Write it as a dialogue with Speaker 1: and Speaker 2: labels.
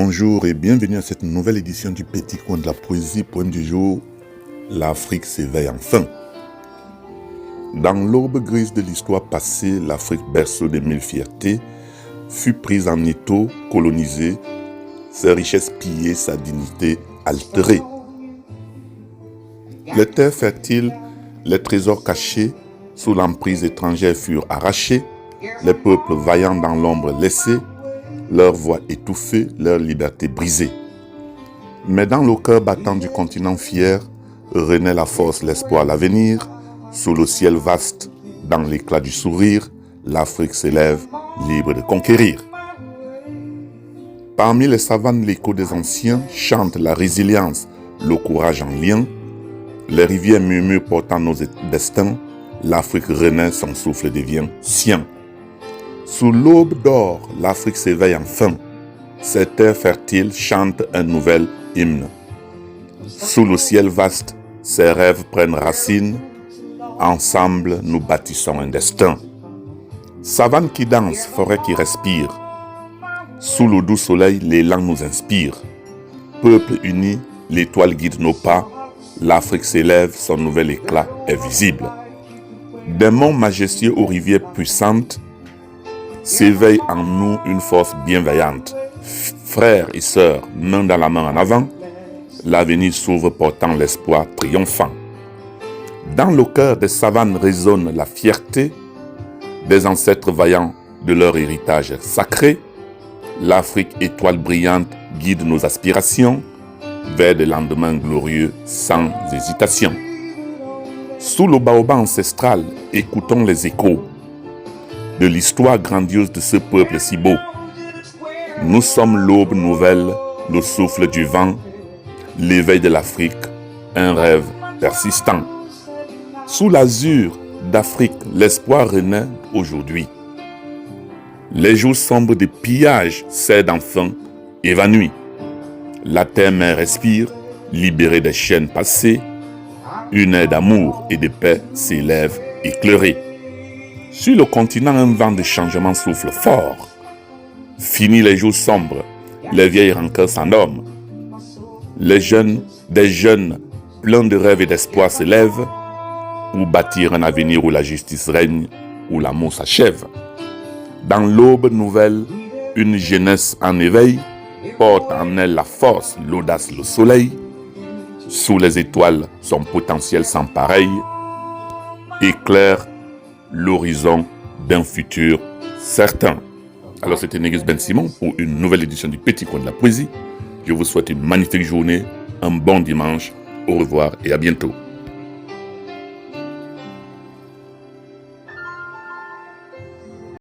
Speaker 1: Bonjour et bienvenue à cette nouvelle édition du Petit Coin de la Poésie. Poème du jour, l'Afrique s'éveille enfin. Dans l'aube grise de l'histoire passée, l'Afrique, berceau des mille fiertés, fut prise en étau, colonisée, ses richesses pillées, sa dignité altérée. Les terres fertiles, les trésors cachés, sous l'emprise étrangère furent arrachés, les peuples vaillants dans l'ombre laissés, leur voix étouffée, leur liberté brisée. Mais dans le cœur battant du continent fier, renaît la force, l'espoir, l'avenir. Sous le ciel vaste, dans l'éclat du sourire, l'Afrique s'élève, libre de conquérir. Parmi les savanes, l'écho des anciens chante la résilience, le courage en lien. Les rivières murmurent portant nos destins, l'Afrique renaît, son souffle devient sien. Sous l'aube d'or, l'Afrique s'éveille enfin. Ses terres fertiles chantent un nouvel hymne. Sous le ciel vaste, ses rêves prennent racine. Ensemble, nous bâtissons un destin. Savane qui danse, forêt qui respire. Sous le doux soleil, l'élan nous inspire. Peuple uni, l'étoile guide nos pas. L'Afrique s'élève, son nouvel éclat est visible. Des monts majestueux aux rivières puissantes, s'éveille en nous une force bienveillante. Frères et sœurs, main dans la main en avant, l'avenir s'ouvre portant l'espoir triomphant. Dans le cœur des savanes résonne la fierté des ancêtres vaillants de leur héritage sacré. L'Afrique, étoile brillante, guide nos aspirations vers des lendemains glorieux sans hésitation. Sous le baobab ancestral, écoutons les échos de l'histoire grandiose de ce peuple si beau. Nous sommes l'aube nouvelle, le souffle du vent, l'éveil de l'Afrique, un rêve persistant. Sous l'azur d'Afrique, l'espoir renaît aujourd'hui. Les jours sombres de pillage cèdent enfin, évanouis. La terre-mère respire, libérée des chaînes passées. Une ère d'amour et de paix s'élève éclairée. Sur le continent, un vent de changement souffle fort. Fini les jours sombres, les vieilles rancœurs s'endorment. Des jeunes pleins de rêves et d'espoir se lèvent pour bâtir un avenir où la justice règne, où l'amour s'achève. Dans l'aube nouvelle, une jeunesse en éveil porte en elle la force, l'audace, le soleil. Sous les étoiles, son potentiel sans pareil éclaire l'horizon d'un futur certain. Alors c'était Négus Ben Simon pour une nouvelle édition du Petit Coin de la Poésie. Je vous souhaite une magnifique journée, un bon dimanche, au revoir et à bientôt.